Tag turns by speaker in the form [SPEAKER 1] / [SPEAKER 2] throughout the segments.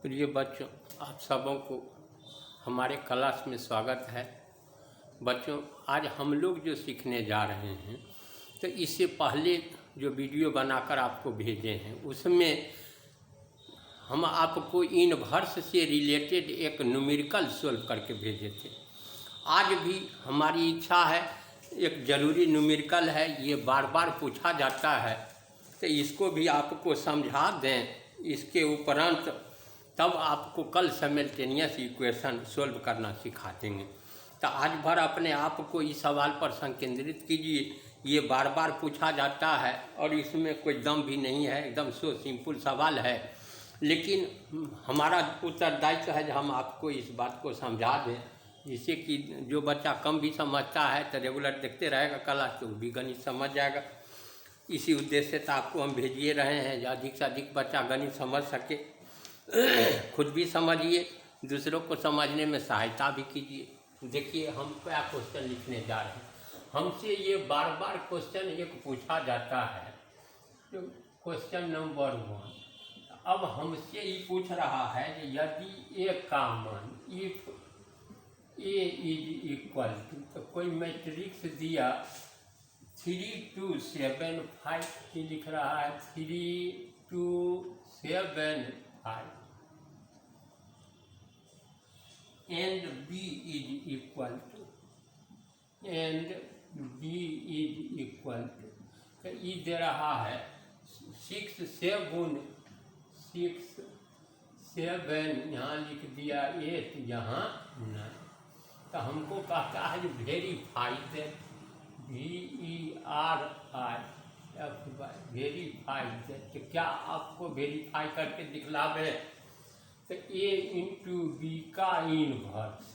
[SPEAKER 1] प्रिय बच्चों, आप सबों को हमारे क्लास में स्वागत है। बच्चों, आज हम लोग जो सीखने जा रहे हैं, तो इससे पहले जो वीडियो बनाकर आपको भेजे हैं उसमें हम आपको इनवर्स से रिलेटेड एक न्यूमेरिकल सॉल्व करके भेजे थे। आज भी हमारी इच्छा है, एक ज़रूरी न्यूमेरिकल है, ये बार बार पूछा जाता है, तो इसको भी आपको समझा दें। इसके उपरांत तब आपको कल साइमल्टेनियस इक्वेशन सॉल्व करना सिखा देंगे। तो आज भर अपने आप को इस सवाल पर संकेंद्रित कीजिए। ये बार बार पूछा जाता है और इसमें कोई दम भी नहीं है, एकदम सो सिंपल सवाल है, लेकिन हमारा उत्तरदायित्व है कि हम आपको इस बात को समझा दें, जिससे कि जो बच्चा कम भी समझता है तो रेगुलर देखते रहेगा क्लास, तो भी गणित समझ जाएगा। इसी उद्देश्य से तो आपको हम भेजिए रहे हैं, अधिक से अधिक बच्चा गणित समझ सके, खुद भी समझिए, दूसरों को समझने में सहायता भी कीजिए। देखिए हम क्या क्वेश्चन लिखने जा रहे हैं। हमसे ये बार बार क्वेश्चन एक पूछा जाता है, तो क्वेश्चन नंबर 1 अब हमसे ये पूछ रहा है कि यदि ए का मान if A is equal to, तो कोई मैट्रिक्स दिया 3 2 7 5 की लिख रहा है 3 2 7 5 and b is equal to तो ये दे रहा है 6 7 यहाँ लिख दिया 8 यहाँ 9। तो हमको कहता है वेरीफाई दे वेरीफाई दे, तो क्या आपको वेरीफाई करके दिखलावे। तो ए इंटू बी का इनवर्स,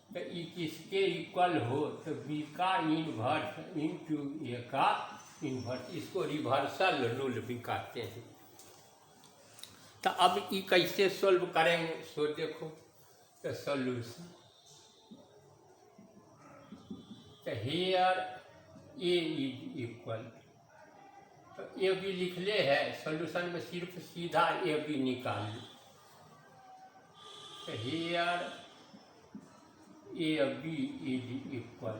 [SPEAKER 1] तो ये किसके इक्वल हो, तो बी का इनवर्स इंटू ए का इनवर्स, इसको रिवर्सल रूल भी कहते हैं। तो अब ये कैसे सॉल्व करेंगे, सो देखो, तो सॉल्यूशन, तो हियर ए इज इक्वल, तो ए बी लिख ले है, सॉल्यूशन में सिर्फ सीधा ए बी निकाल ली। तो here A B is equal,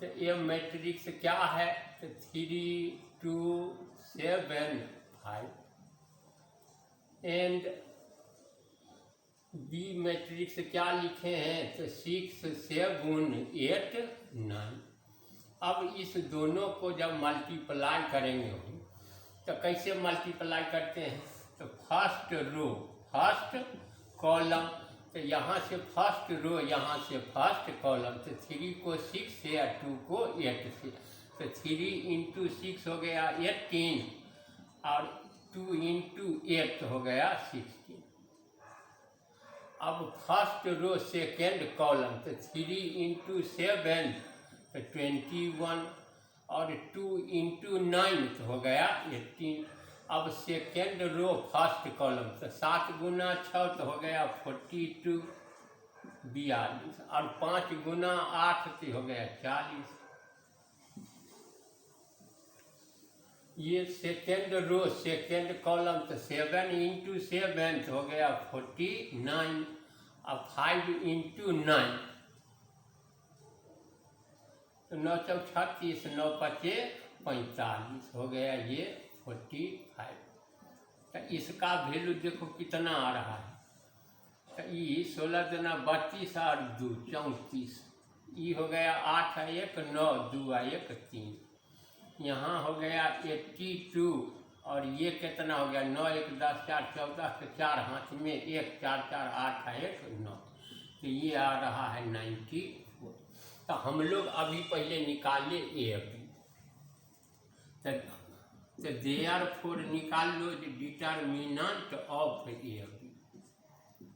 [SPEAKER 1] तो ए मैट्रिक्स क्या है, तो 3 2 7 5 एंड बी मैट्रिक्स क्या लिखे हैं, तो 6 7 8 9। अब इस दोनों को जब मल्टीप्लाई करेंगे हम, तो कैसे मल्टीप्लाई करते हैं, तो फर्स्ट रो फर्स्ट कॉलम, तो यहाँ से फर्स्ट रो, यहाँ से फर्स्ट कॉलम, तो 3 को 6 से या 2 को 8 से, तो 3 इंटू 6 हो गया 18 और 2 इंटू 8 हो गया 16। अब फर्स्ट रो सेकेंड कॉलम, तो 3 इंटू 7 तो 21 और 2 इंटू 9 तो हो गया 18। अब सेकेंड रो फर्स्ट कॉलम, तो 7 गुना 6 तो हो गया 42 42 और 5 गुना 8 तो हो गया 40। ये सेकेंड रो सेकेंड कॉलम, तो 7 इंटू 7 हो गया 49 और 5 इंटू 9 तो 9 चौक 36 9 पचे 45 हो गया ये 45। तो इसका वैल्यू देखो कितना आ रहा है, तो ये 16 दुना 32 और 2 34, ये हो गया 8 1 9 2 1 3, यहाँ हो गया 82 और ये कितना हो गया 9 1 10 4 14 के 4 हाथ में 1 4 4 8 1 9, तो ये आ रहा है 94। तो हम लोग अभी पहले निकाले ए बी, तो देयरफॉर निकाल लो डिटर्मिनेंट ऑफ ए बी।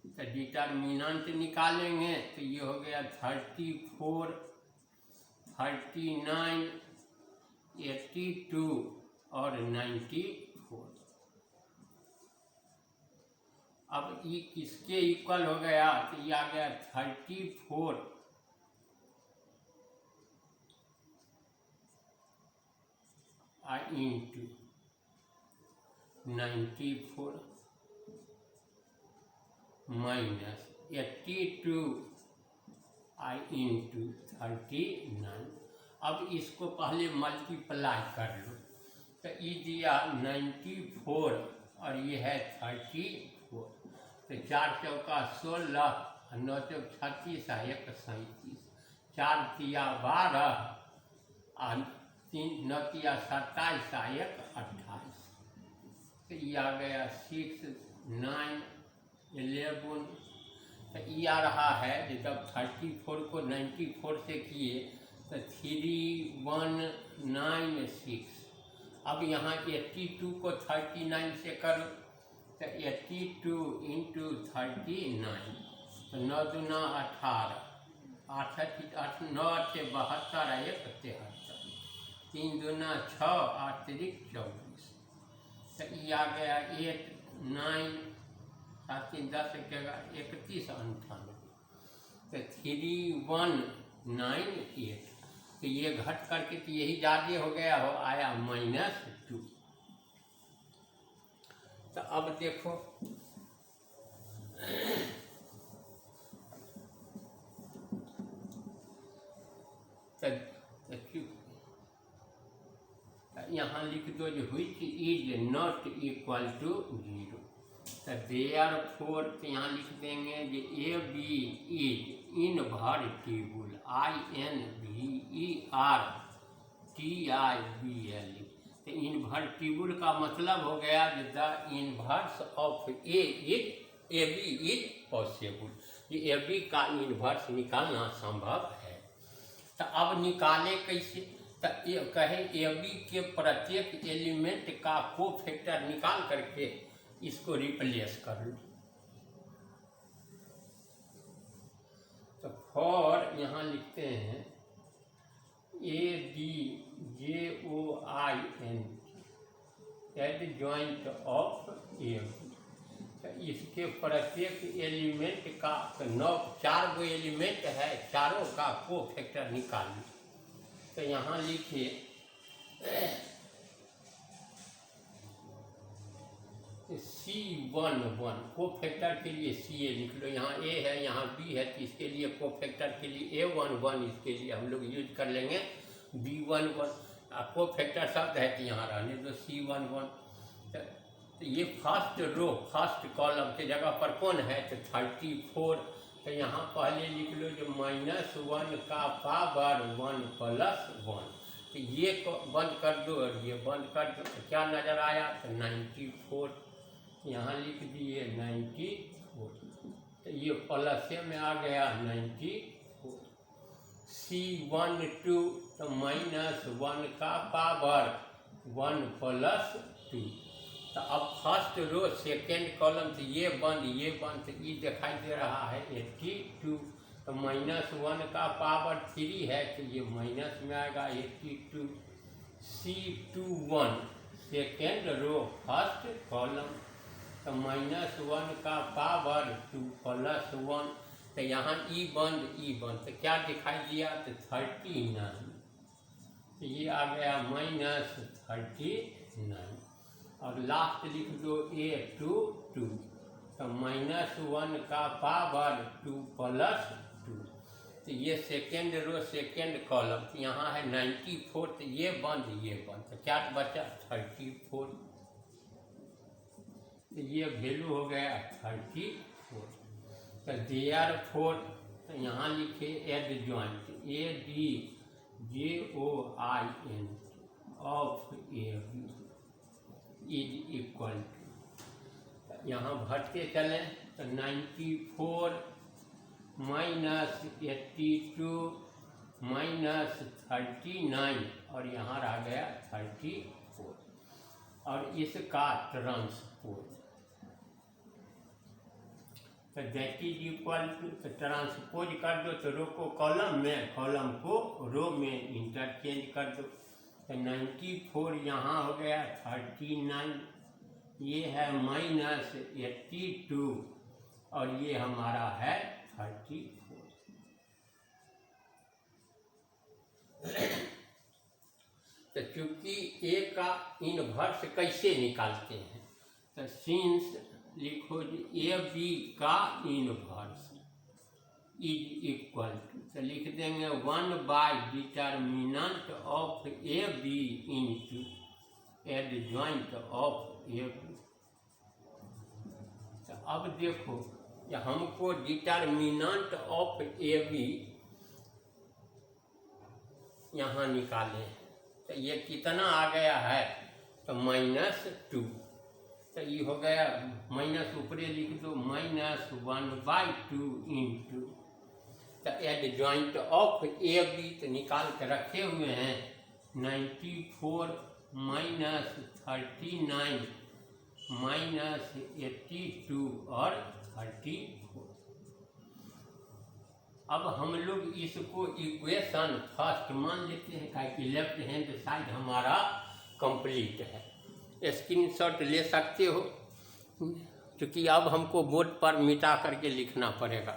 [SPEAKER 1] तो डिटर्मिनेंट निकालेंगे तो ये हो गया 34 39 82 और 94। अब ये किसके इक्वल हो गया, तो ये आ गया 34 इंटू 94 माइनस 82 आई इंटू 39। अब इसको पहले मल्टीप्लाई कर लो, तो ये दिया 94 और ये है 34। तो 4 चौका 16, 9 चौक 36, 1 37, 4 तिया 12, 3 9 तिया 27, 1 28। तो ये आ गया 6 9 11। तो ये आ रहा है जब 34 को 94 से किए तो 3196। अब यहाँ 82 को 39 से करो, तो 82 इंटू 39, तो 9 दूना 18, 8 9 8 72, 1 73, 3 दूना 6, 8 3 24। तो ये आ गया 8 9 7 3 10 31 98। तो 3198। तो ये घट करके तो यही ज़्यादा हो गया हो, आया -2। तो अब देखो यहाँ लिख दो जो which is not equal to 0। तो देयरफॉर यहाँ लिख देंगे जो AB इज इनवर्टिबल, INVERTIBLE। तो इनवर्टिबल का मतलब हो गया the inverse of AB is possible. ये AB का इनवर्स निकालना संभव है। तो अब निकाले कैसे? तो ये कहे AB के प्रत्येक एलिमेंट का कोफैक्टर निकाल करके इसको रिप्लेस कर लो। तो फॉर यहाँ लिखते हैं ADJOIN एडजॉइंट ऑफ AB। तो इसके प्रत्येक एलिमेंट का 4 गो एलिमेंट है, चारों का कोफैक्टर निकाल लो। तो यहाँ लिखिए C11 कोफैक्टर के लिए CA लिख लो, यहाँ A है यहाँ B है, तो इसके लिए कोफैक्टर के लिए A11, इसके लिए हम लोग यूज कर लेंगे B11। कोफैक्टर शब्द है कि यहाँ रहने दो C11। तो ये फर्स्ट रो फर्स्ट कॉलम के जगह पर कौन है? तो 34। तो यहाँ पहले लिख लो जो -1 का पावर 1 + 1। तो ये बंद कर दो और ये बंद कर दो, तो क्या नज़र आया? तो 94। यहाँ लिख दिए 94। तो ये प्लस में आ गया 94। C12 तो -1 का पावर 1 + 2। तो अब फर्स्ट रो सेकेंड कॉलम, तो ये बंद तो ये दिखाई दे रहा है 82। तो -1 का पावर 3 है, तो ये माइनस में आएगा 82। C21 second row first column, तो -1 का पावर 2 + 1। तो यहाँ ई बंद तो क्या दिखाई दिया? तो 39। तो ये आ गया -39। और लास्ट लिख दो A22। तो -1 का पावर 2 + 2। तो ये सेकेंड रो सेकेंड कॉलम, तो यहाँ है 94। तो ये बंद तो क्या बचा? 34। तो ये वैल्यू हो गया 34। तो देयरफॉर तो यहाँ लिखे adjoint ADJOIN of AB is equal to, यहाँ भटके चलें तो 94 -82 -39 और यहाँ रह गया 34। और इसका ट्रांसपोज तो दैट इज इक्वल टू, तो ट्रांसपोज कर दो तो रो को कॉलम में, कॉलम को रो में इंटरचेंज कर दो। तो 94 यहाँ हो गया 39, ये है -82 और ये हमारा है 34। तो चूंकि A का इनवर्स कैसे निकालते हैं? तो सिंस लिखो जी ए बी का इनवर्स इज इक्वल टू, तो लिख देंगे one by determinant of A B into adjoint of A B. तो अब देखो कि हमको डिटर्मिनेंट ऑफ ए बी यहाँ निकाले, तो ये कितना आ गया है, तो -2, तो ये हो गया माइनस, ऊपरे लिख दो -1/2 इंटू, तो एडजॉइंट ऑफ ए बी तो निकाल के रखे हुए हैं 94 -39 -82 और 34। अब हम लोग इसको इक्वेशन फर्स्ट मान लेते हैं, कि लेफ्ट हैंड साइड हमारा कंप्लीट है। स्क्रीनशॉट ले सकते हो, क्योंकि अब हमको बोर्ड पर मिटा करके लिखना पड़ेगा।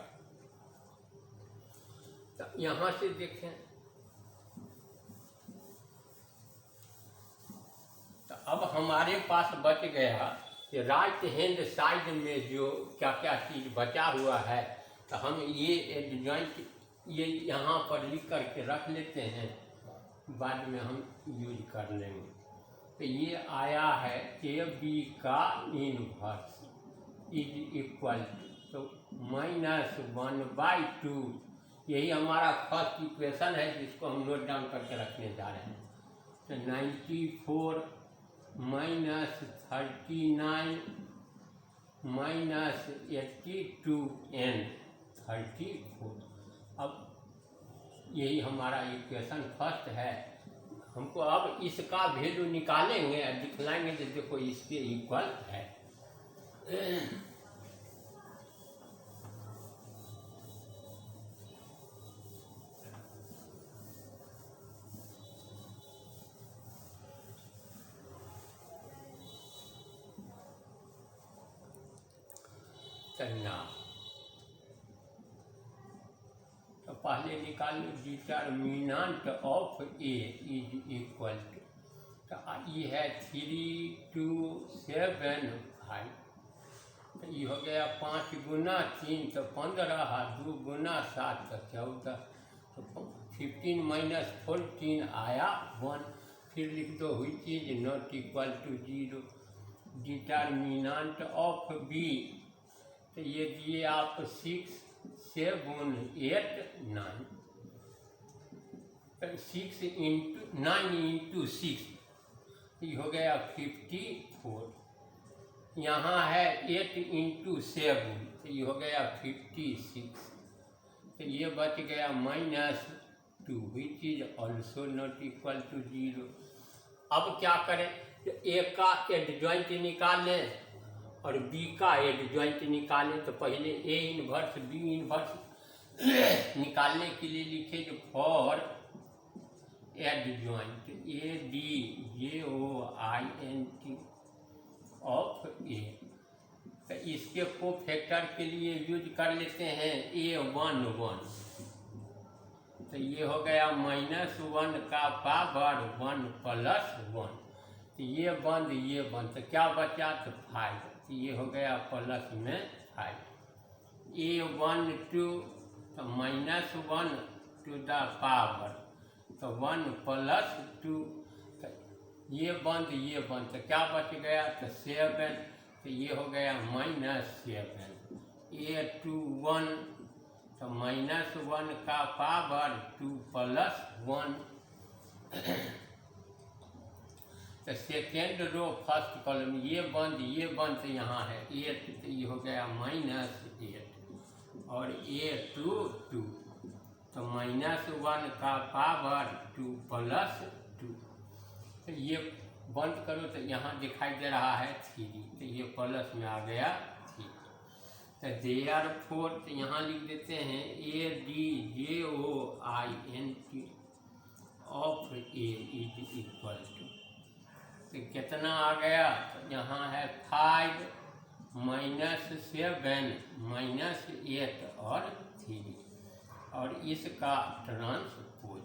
[SPEAKER 1] तो यहाँ से देखें, तो अब हमारे पास बच गया कि राइट हैंड साइड में जो क्या क्या चीज़ बचा हुआ है, तो हम ये एडजॉइंट ये यहाँ पर लिख करके रख लेते हैं, बाद में हम यूज कर लेंगे। तो ये आया है ए बी का इनवर्स इज इक्वल टू, तो -1/2, यही हमारा फर्स्ट इक्वेशन है जिसको हम नोट डाउन करके रखने जा रहे हैं। तो 94 -39 -82 एंड 34। अब यही हमारा इक्वेशन फर्स्ट है। हमको अब इसका वैल्यू निकालेंगे और दिखलाएंगे कि देखो इसके इक्वल है। करना तो पहले निकाल लो determinant of A is equal to, तो ये है 3 2 7 5, तो ये हो गया 5 गुना 3 तो 15, 2 गुना 7 तो 14, तो 15 - 14 आया 1। फिर लिख दो हुई चीज not equal to 0। Determinant of B, तो ये दिए आप 6 7 8 9, 6 × 9 × 6, ये हो गया 54। यहाँ है 8 × 7, तो ये हो गया 56। तो ये बच गया -2, which is also not equal to 0। अब क्या करें, ए का एडजॉइंट निकालें और बी का एडजॉइंट निकालें। तो पहले ए इनवर्स बी इनवर्स निकालने के लिए लिखे जो for adjoint ADJOINT of A, तो इसके को फैक्टर के लिए यूज कर लेते हैं A1 1, तो ये हो गया -1 का पावर 1 + 1, तो ये बंद, तो क्या बचा, तो 5, तो ये हो गया प्लस में 5। A1 2, तो -1 टू द पावर, तो 1 + 2, तो ये बंद, तो क्या बच गया, तो 7, तो ये हो गया -7। A2 1, तो -1 का पावर 2 + 1, तो सेकेंड रो फर्स्ट कॉलम ये बंद, तो यहाँ है 8, तो ये हो गया -8, और A2 2, तो -1 का पावर 2 + 2, तो ये बंद करो तो यहाँ दिखाई दे रहा है 3, तो ये प्लस में आ गया 3। तो देयरफॉर, तो यहाँ लिख देते हैं ADJOINT of A is equal to, तो कितना आ गया, तो यहाँ है 5 -7 -8 और 3, और इसका ट्रांसपोज,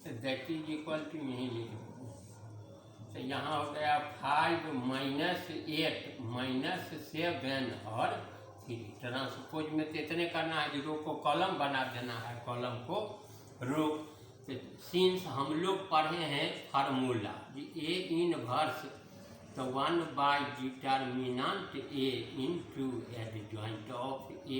[SPEAKER 1] तो दैट इज इक्वल टू, यहीं लिख दो, तो यहाँ हो गया 5 माइनस 8 माइनस 7 और 3। ट्रांसपोज में तो इतने करना है कि रो को कॉलम बना देना है, कॉलम को रो। तो सिंस हम लोग पढ़े हैं फार्मूला ए इनवर्स, तो 1/डिटर्मिनेंट ए इंटू एडजॉइंट ऑफ ए।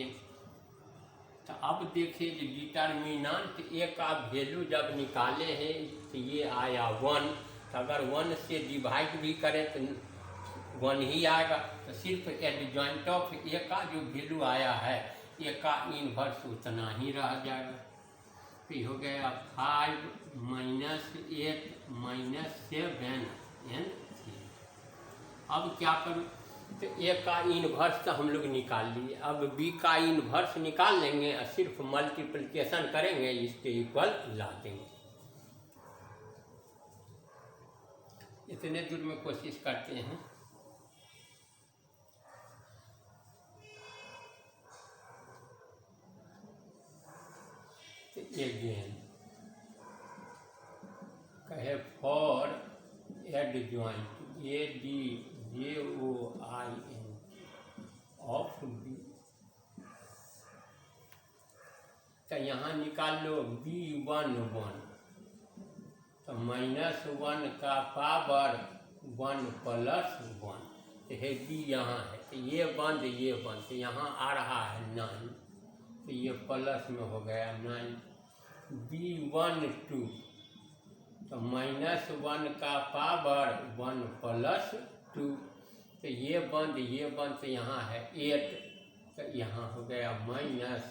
[SPEAKER 1] तो अब देखिए कि डिटर्मिनेंट ए का वैल्यू जब निकाले हैं तो ये आया 1। तो अगर 1 से डिवाइड भी करें तो 1 ही आएगा। तो सिर्फ एडजॉइंट ऑफ ए का जो वैल्यू आया है ए का इनवर्स उतना ही रह जाएगा। तो हो गया 5 माइनस 8 माइनस 7 एंड 3। अब क्या करूँ, तो ए का इनवर्स तो हम लोग निकाल लिए, अब बी का इनवर्स निकाल लेंगे और सिर्फ मल्टीप्लिकेशन करेंगे, इसके इक्वल ला देंगे। इतने दूर में कोशिश करते हैं। तो अगेन कहे for adjoint ADJOIN of B, तो यहाँ निकाल लो B1 1, तो -1 का पावर 1 प्लस 1, तो है बी यहाँ है, तो ये बंद तो यहाँ आ रहा है 9, तो ये प्लस में हो गया 9। B1 2, तो -1 का पावर 1 प्लस 2, तो ये बंद तो यहाँ है 8, तो यहाँ हो गया -8।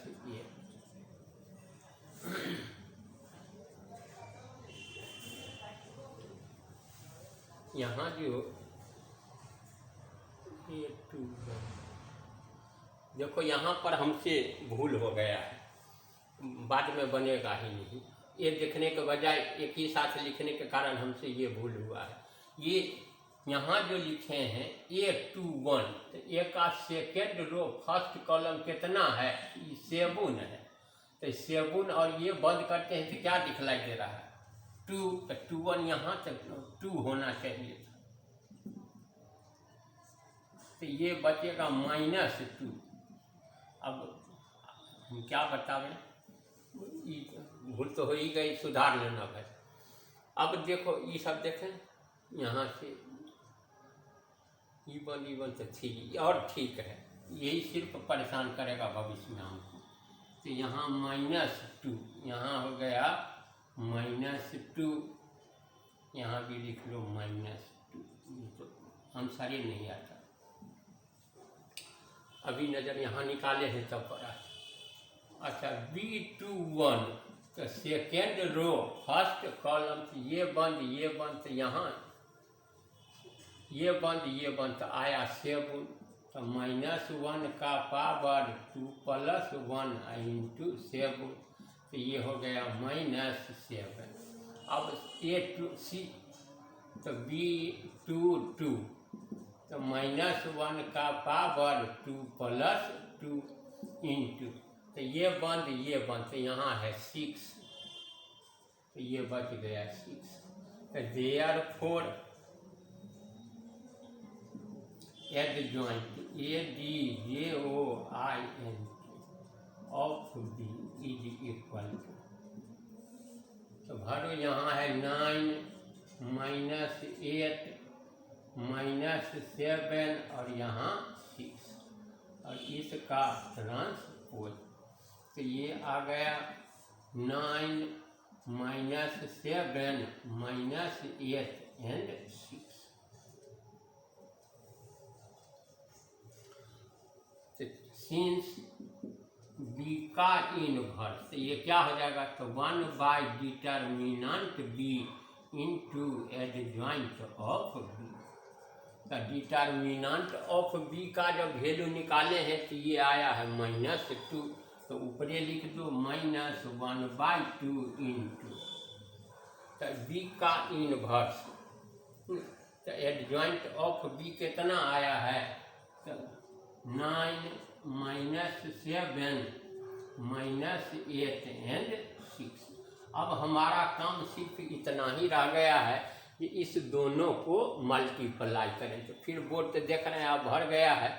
[SPEAKER 1] यहाँ जो 8 2 देखो यहाँ पर हमसे भूल हो गया है, बाद में बनेगा ही नहीं। ये देखने के बजाय एक ही साथ लिखने के कारण हमसे ये भूल हुआ है। ये यहाँ जो लिखे हैं A21, तो ए का सेकेंड रो फर्स्ट कॉलम कितना है, 7 है, तो 7 और ये बंद करते हैं तो क्या दिखलाई दे रहा है 2, तो 21 यहाँ तक 2 होना चाहिए था, तो ये बचेगा -2। अब हम क्या बतावें, भूल तो हो ही गई, सुधार लेना भाई। अब देखो ये सब देखें यहाँ से E1 तो 3 और ठीक है, यही सिर्फ परेशान करेगा भविष्य में हमको। तो यहाँ -2, यहाँ हो गया -2, यहाँ भी लिख लो -2, तो आंसर ही नहीं आता। अभी नज़र यहाँ निकाले हैं तब पड़ा। अच्छा B21, तो सेकेंड रो फर्स्ट कॉलम, ये बंद तो यहाँ ये बंद तो आया 7, तो -1 का पावर 2 प्लस 1 इंटू 7, तो ये हो गया -7। अब A2C, तो B22, तो -1 का पावर 2 प्लस 2 इंटू, तो ये बंद तो यहाँ है 6, तो ये बच गया 6। तो therefore adjoint ADJOIN of B is equal to, तो भरो यहाँ है 9 -8 -7 और यहाँ 6, और इसका ट्रांसपोज, तो ये आ गया 9 -7 -8 एंड 6। सिंस बी का इनवर्स, तो ये क्या हो जाएगा, तो one by determinant B into adjoint of B. तो डिटर्मिनेंट ऑफ बी का जब वैल्यू निकाले हैं तो ये आया है -2, तो ऊपरे लिख दो -1/2 इंटू, तो बी का इनवर्स, तो एडजॉइंट ऑफ बी कितना आया है, तो 9 -7 -8 एंड 6। अब हमारा काम सिर्फ इतना ही रह गया है कि इस दोनों को मल्टीप्लाई करें। तो फिर बोर्ड तो देख रहे हैं आप भर गया है,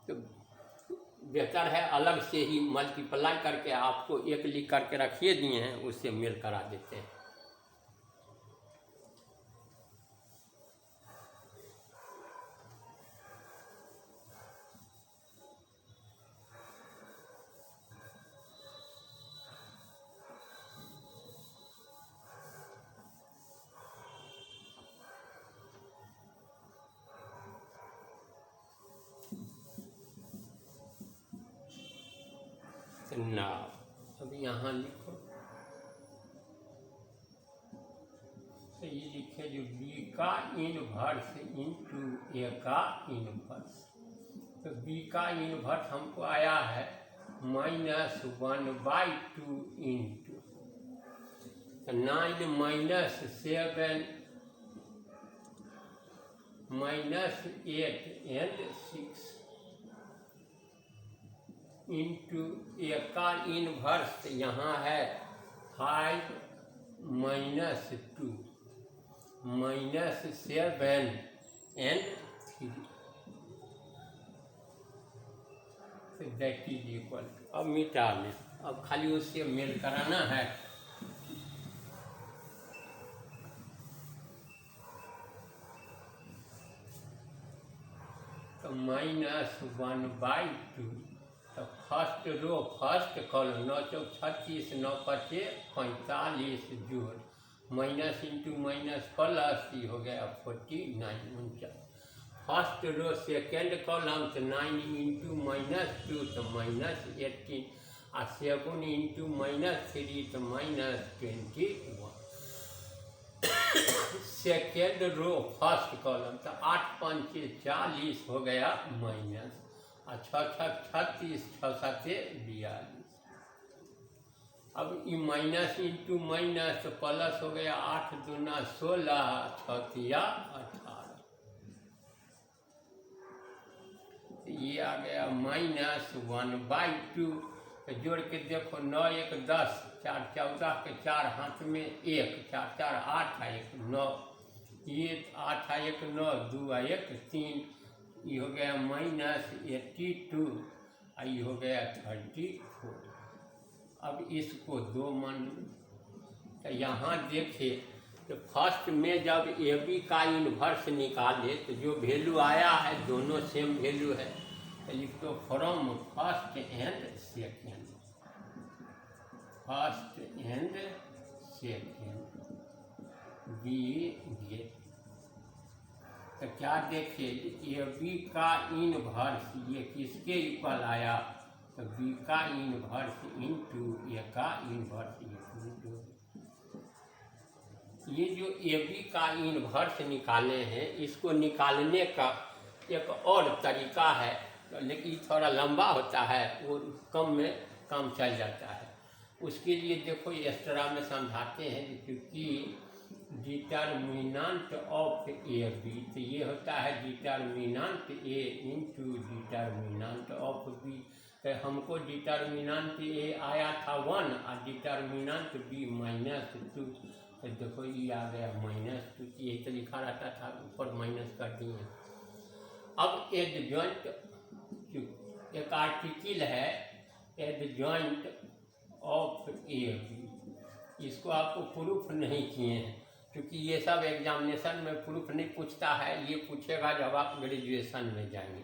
[SPEAKER 1] तो बेहतर है अलग से ही मल्टीप्लाई करके आपको एक लिख करके रखिए दिए हैं, उससे मेल करा देते हैं। ना अब यहाँ लिखो, तो ये लिखे जो बी का इनवर्स इंटू ए का इनवर्स। तो बी का इनवर्स हमको आया है -1/2 इंटू 9 -7 -8 and 6 इंटू ए का इनवर्स यहाँ है 5 -2 -7 and 3, दैट इज इक्वल। अब मिटा लें, अब खाली उससे मेल कराना है। तो -1/2, तो फर्स्ट रो फर्स्ट कॉलम 9 चौक 36 9 पचे 45 जोड़ माइनस इंटू माइनस प्लस, ये हो गया 49 49। फर्स्ट रो सेकेंड कॉलम तो 9 इंटू -2 तो -18 और 7 इंटू -3 तो -21। सेकेंड रो फर्स्ट कॉलम तो 8 5 40 हो गया माइनस और 6 6 36 6 7 42। अब ये माइनस इंटू माइनस तो प्लस हो गया 8 दूना 16 6 तिया 18। ये आ गया -1/2। तो जोड़ के देखो 9 1 10 4 14 के 4 हाथ में 1 4 4 8 1 9, ये 8 1 9 2 1 3, ये हो गया -82 और ये हो गया 34। अब इसको 2 मान, तो यहाँ देखिए तो फर्स्ट में जब ए बी का इन्वर्स निकाले तो जो वैल्यू आया है दोनों सेम वैल्यू है। तो लिख दो from first and second, first and second B get. तो क्या देखिए ए बी का इनवर्स ये किसके इक्वल आया, तो बी का इनवर्स इंटू ए का इनवर्स। ये जो ए बी का इनवर्स निकाले हैं, इसको निकालने का एक और तरीका है, लेकिन थोड़ा लंबा होता है, वो कम में काम चल जाता है। उसके लिए देखो एक्स्ट्रा में समझाते हैं, क्योंकि डिटर्मिनेंट ऑफ ए बी, तो ये होता है determinant A into determinant of B. तो हमको डिटर्मिनेंट ए आया था 1 और डिटर्मिनेंट बी -2। तो देखो ये आ गया -2, यही तो लिखा रहता था, ऊपर माइनस कर दिए। अब एडजॉइंट एक आर्टिकल है एडजॉइंट ऑफ ए बी, इसको आपको प्रूफ नहीं किए हैं, क्योंकि ये सब एग्जामिनेशन में प्रूफ नहीं पूछता है, ये पूछेगा जब आप ग्रेजुएशन में जाएंगे।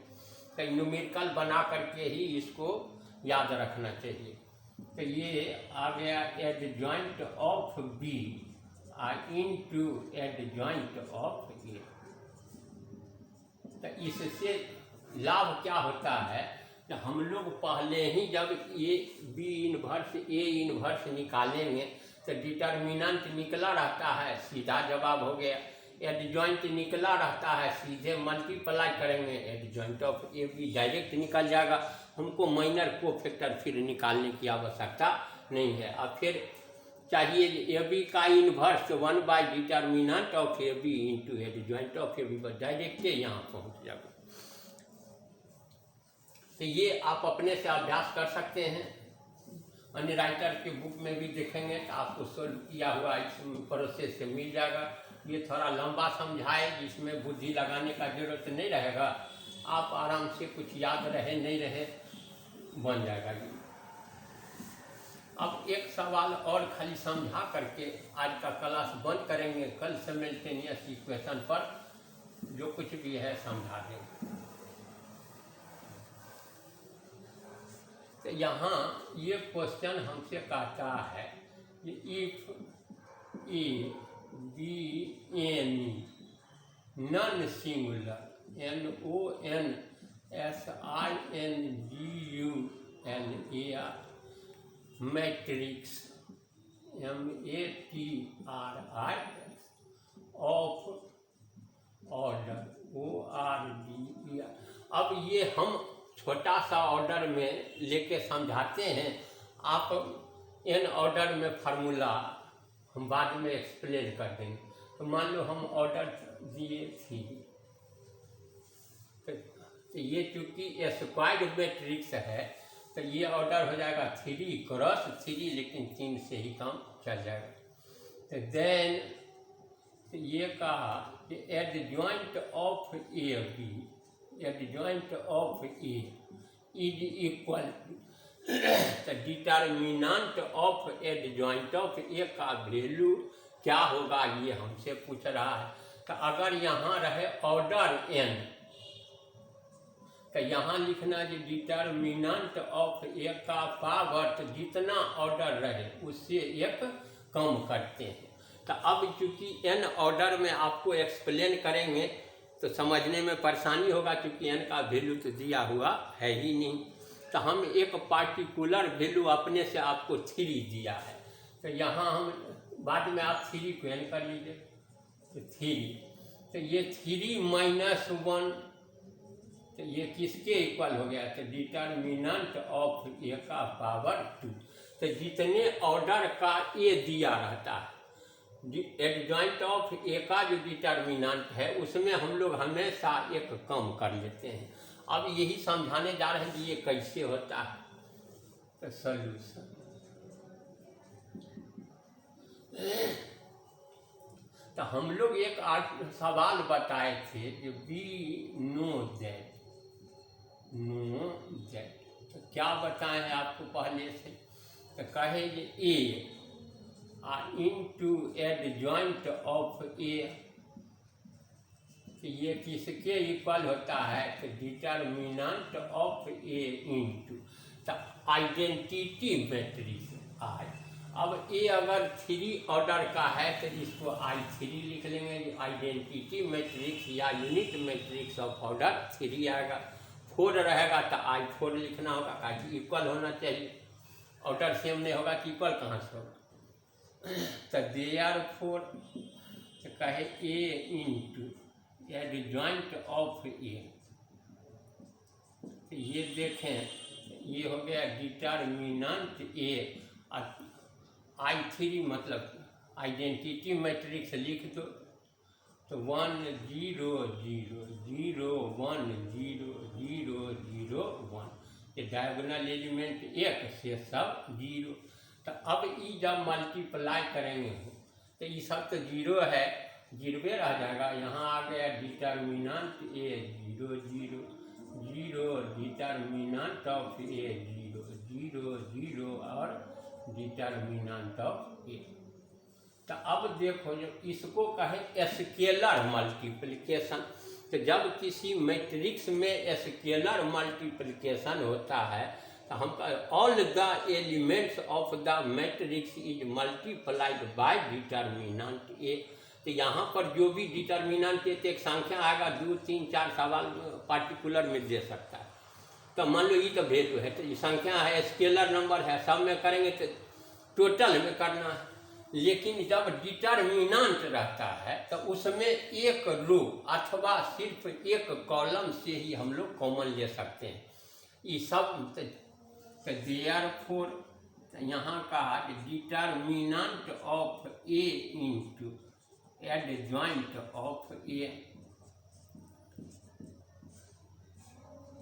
[SPEAKER 1] तो न्यूमेरिकल बना करके ही इसको याद रखना चाहिए। तो ये आ गया adjoint of B into adjoint of A. तो इससे लाभ क्या होता है, तो हम लोग पहले ही जब ये बी इनवर्स ए इनवर्स निकालेंगे तो डिटर्मिनेंट निकला रहता है, सीधा जवाब हो गया। एडजॉइंट निकला रहता है, सीधे मल्टीप्लाई करेंगे, adjoint of A B direct निकल जाएगा। हमको माइनर कोफैक्टर फिर निकालने की आवश्यकता नहीं है। और फिर चाहिए ए बी का inverse one by determinant of A B into adjoint of A B, बस डायरेक्ट यहाँ पहुँच जाएगा। तो ये आप अपने से अभ्यास कर सकते हैं। अन्य राइटर के बुक में भी देखेंगे तो आपको सोल्व किया हुआ इस प्रोसेस से मिल जाएगा। ये थोड़ा लंबा समझाए, जिसमें बुद्धि लगाने का जरूरत नहीं रहेगा, आप आराम से कुछ याद रहे नहीं रहे बन जाएगा ये। अब एक सवाल और खाली समझा करके आज का क्लास बंद करेंगे। कल सिमल्टेनियस इक्वेशन पर जो कुछ भी है समझा देंगे। तो यहाँ ये क्वेश्चन हमसे कहता है कि if A be any non singular NONSINGULAR matrix MATRIX of order ORDER। अब ये हम छोटा सा ऑर्डर में लेके समझाते हैं, आप n ऑर्डर में फार्मूला हम बाद में एक्सप्लेन कर देंगे। तो मान लो हम ऑर्डर दिए 3, तो ये चूँकि स्क्वायर्ड मैट्रिक्स है तो ये ऑर्डर हो जाएगा 3x3, लेकिन 3 से ही काम चल जाएगा। तो देन ये कहा कि adjoint of AB adjoint of A is equal to determinant of adjoint of A का वैल्यू क्या होगा, ये हमसे पूछ रहा है। तो अगर यहाँ रहे ऑर्डर n, तो यहाँ लिखना जो डिटर्मिनेंट ऑफ A का पावर, तो जितना ऑर्डर रहे उससे एक कम करते हैं। तो अब चूँकि n ऑर्डर में आपको एक्सप्लेन करेंगे तो समझने में परेशानी होगा, क्योंकि n का वैल्यू तो दिया हुआ है ही नहीं। तो हम एक पार्टिकुलर वैल्यू अपने से आपको 3 दिया है, तो यहाँ हम बाद में आप 3 को n कर लीजिए। तो 3, तो ये 3 - 1, तो ये किसके इक्वल हो गया, तो डिटर्मिनेंट ऑफ A का पावर 2। तो जितने ऑर्डर का A दिया रहता है, एडजॉइंट ऑफ A का जो डिटर्मिनेंट है उसमें हम लोग हमेशा एक कम कर लेते हैं। अब यही समझाने जा रहे हैं कि ये कैसे होता है। तो सॉल्यूशन तो हम लोग एक सवाल बताए थे जो बी नो दैट तो क्या बताए हैं आपको पहले से, तो कहे ये A into adjoint of A, तो ये किसके इक्वल होता है, तो डिटर्मिनेंट ऑफ A इनटू तो आइडेंटिटी मैट्रिक्स I। अब A अगर 3 ऑर्डर का है तो इसको I3 लिख लेंगे। आइडेंटिटी मैट्रिक्स या यूनिट मैट्रिक्स ऑफ ऑर्डर 3 आएगा। 4 रहेगा तो I4 लिखना होगा, ताकि इक्वल होना चाहिए। ऑर्डर सेम नहीं होगा तो इक्वल कहाँ से होगा। तो देयरफॉर तो कहे A into adjoint of A, तो ये देखें ये हो गया डिटर्मिनेंट A और I3 मतलब आइडेंटिटी मैट्रिक्स लिख दो। तो 1 0 0 0 1 0 0 0 1, ये डायगोनल एलिमेंट 1 से सब 0। तो अब ये जब मल्टीप्लाई करेंगे तो ये सब तो 0 है, 0 रह जाएगा। यहाँ आ गया determinant A 0 0 0 determinant of A 0 0 0 और डिटर्मिनेंट ऑफ A। तो अब देखो जो इसको कहे स्केलर मल्टीप्लिकेशन, तो जब किसी मैट्रिक्स में स्केलर मल्टीप्लिकेशन होता है तो हम all the elements of the matrix is multiplied by determinant A। तो यहाँ पर जो भी डिटर्मिनेंट है तो एक संख्या आएगा, 2 3 4 सवाल पार्टिकुलर में दे सकता है। तो मान लो ये तो वैल्यू है, तो ये संख्या है, स्केलर नंबर है, सब में करेंगे तो टोटल में करना है। लेकिन जब डिटर्मिनेंट रहता है तो उसमें एक रो अथवा सिर्फ एक कॉलम से ही हम लोग कॉमन ले सकते हैं। ये सब तो देयरफॉर यहाँ का determinant of A into adjoint of A,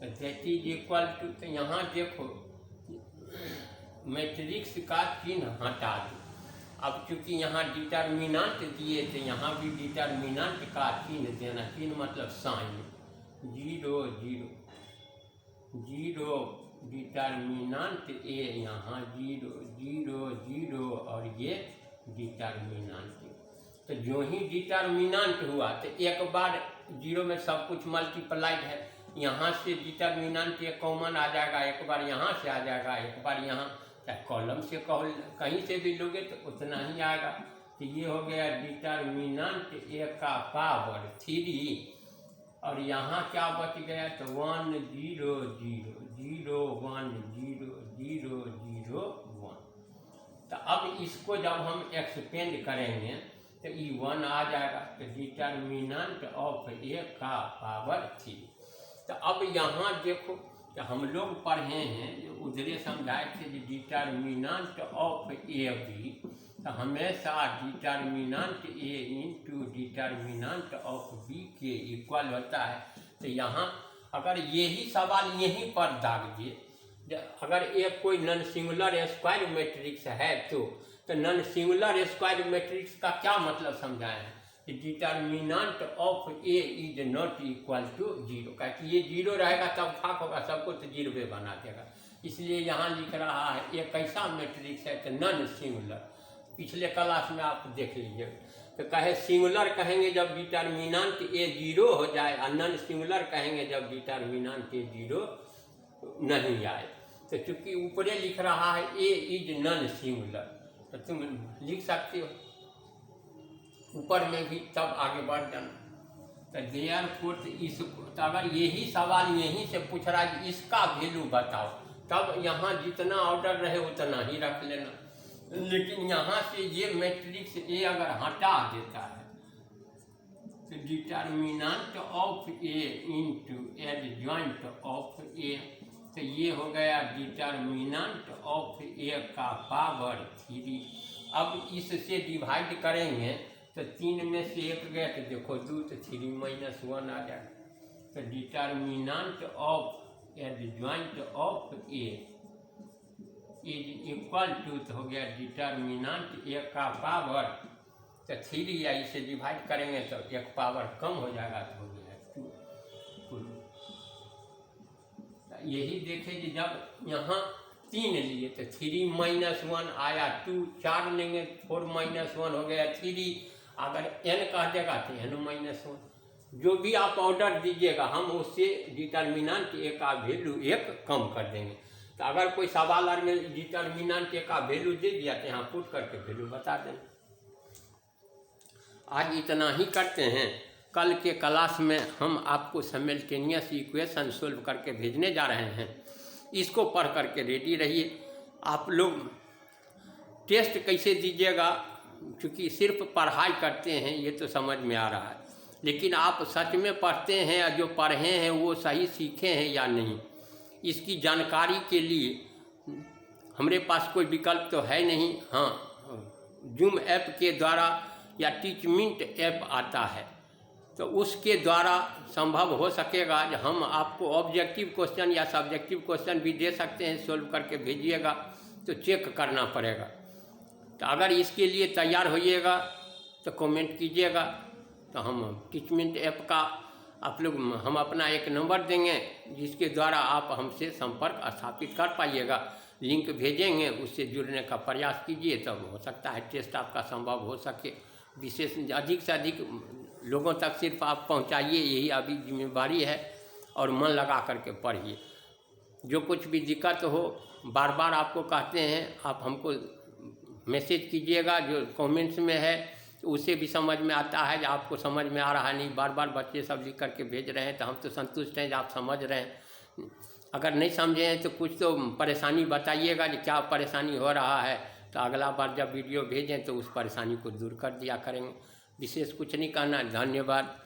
[SPEAKER 1] that is equal to, तो यहाँ देखो मैट्रिक्स का चिन्ह हटा दो। अब चूंकि यहाँ डिटर्मिनेंट दिए थे, यहाँ भी डिटर्मिनेंट का चिन्ह देना। चिन्ह मतलब साइन, 0 0 0 डिटर्मिनेंट ए, यहाँ 0 0 0 और ये डिटर्मिनेंट। तो जो ही डिटर्मिनेंट हुआ तो एक बार 0 में सब कुछ मल्टीप्लाइड है, यहाँ से डिटर्मिनेंट ये कॉमन आ जाएगा, एक बार यहाँ से आ जाएगा, एक बार यहाँ चाहे कॉलम से कहीं से भी लोगे तो उतना ही आएगा। तो ये हो गया डिटर्मिनेंट ए का पावर 3, और यहाँ क्या बच गया तो 1 0 0 0 1 0 0 0 1। तो अब इसको जब हम एक्सपेंड करेंगे तो ये 1 आ जाएगा। तो डिटर्मिनेंट ऑफ ए का पावर 3। तो अब यहाँ देखो कि हम लोग पढ़े हैं, जो उधरे समझाए थे कि डिटर्मिनेंट ऑफ ए बी, तो हमेशा determinant A into determinant of B के इक्वल होता है। तो यहाँ अगर यही सवाल यहीं पर दाग दिए, अगर एक कोई नॉन सिंगुलर स्क्वायर मैट्रिक्स है तो नॉन सिंगुलर स्क्वायर मैट्रिक्स का क्या मतलब समझाए हैं कि determinant of A is not equal to 0। का कि ये 0 रहेगा तब फाक होगा, सबको तो 0 पे बना देगा। इसलिए यहाँ लिख रहा है ये कैसा मैट्रिक्स है तो नॉन सिंगुलर। पिछले क्लास में आप देख लीजिए, तो कहे सिंगुलर कहेंगे जब डिटर्मिनेंट ए 0 हो जाए, और नॉन सिंगुलर कहेंगे जब डिटर्मिनेंट ए 0 नहीं आए। तो चूंकि ऊपरे लिख रहा है ए इज नॉन सिंगुलर, तो तुम लिख सकते हो ऊपर में भी, तब आगे बढ़ जाना। तो देयरफॉर तो अगर यही सवाल यहीं से पूछ रहा है कि इसका वैल्यू बताओ, तब यहाँ जितना ऑर्डर रहे उतना ही रख लेना। लेकिन यहाँ से ये मैट्रिक्स ए अगर हटा देता है तो determinant of A into adjoint of A, तो ये हो गया डिटर्मिनेंट ऑफ ए का पावर 3। अब इससे डिवाइड करेंगे तो 3 में से 1 गया तो देखो 2, तो 3 - 1 आ जाएगा। तो determinant of adjoint of A is equal to, तो हो गया डिटर्मिनेंट ए का पावर तो 3, या इसे डिवाइड करेंगे तो 1 पावर कम हो जाएगा तो हो गया 2। यही देखे कि जब यहाँ 3 लिए तो 3 - 1 आया 2, 4 लेंगे 4 - 1 हो गया 3। अगर n कह देगा तो n - 1, जो भी आप ऑर्डर दीजिएगा हम उससे डिटर्मिनेंट ए का वैल्यू 1 कम कर देंगे। तो अगर कोई सवाल और में डिटर्मिनेंट ए का वैल्यू दे दिया तो यहाँ पुट करके वैल्यू बता दें। आज इतना ही करते हैं। कल के क्लास में हम आपको साइमल्टेनियस इक्वेशन सोल्व करके भेजने जा रहे हैं, इसको पढ़ करके रेडी रहिए। आप लोग टेस्ट कैसे दीजिएगा, क्योंकि सिर्फ पढ़ाई करते हैं ये तो समझ में आ रहा है, लेकिन आप सच में पढ़ते हैं या जो पढ़े हैं वो सही सीखे हैं या नहीं, इसकी जानकारी के लिए हमारे पास कोई विकल्प तो है नहीं। हाँ, जूम ऐप के द्वारा या टीचमिंट ऐप आता है, तो उसके द्वारा संभव हो सकेगा कि हम आपको ऑब्जेक्टिव क्वेश्चन या सब्जेक्टिव क्वेश्चन भी दे सकते हैं, सोल्व करके भेजिएगा तो चेक करना पड़ेगा। तो अगर इसके लिए तैयार होइएगा तो कमेंट कीजिएगा, तो हम टीचमिंट ऐप का आप लोग हम अपना एक नंबर देंगे जिसके द्वारा आप हमसे संपर्क स्थापित कर पाइएगा। लिंक भेजेंगे, उससे जुड़ने का प्रयास कीजिए, तब हो सकता है टेस्ट आपका संभव हो सके। विशेष अधिक से अधिक लोगों तक सिर्फ आप पहुंचाइए, यही अभी जिम्मेवारी है, और मन लगा करके पढ़िए। जो कुछ भी दिक्कत हो बार बार आपको कहते हैं, आप हमको मैसेज कीजिएगा जो कमेंट्स में है, तो उसे भी समझ में आता है कि आपको समझ में आ रहा है नहीं। बार बार बच्चे सब लिख करके भेज रहे हैं तो हम तो संतुष्ट हैं कि आप समझ रहे हैं। अगर नहीं समझे हैं तो कुछ तो परेशानी बताइएगा कि क्या परेशानी हो रहा है, तो अगला बार जब वीडियो भेजें तो उस परेशानी को दूर कर दिया करेंगे। विशेष कुछ नहीं कहना। धन्यवाद।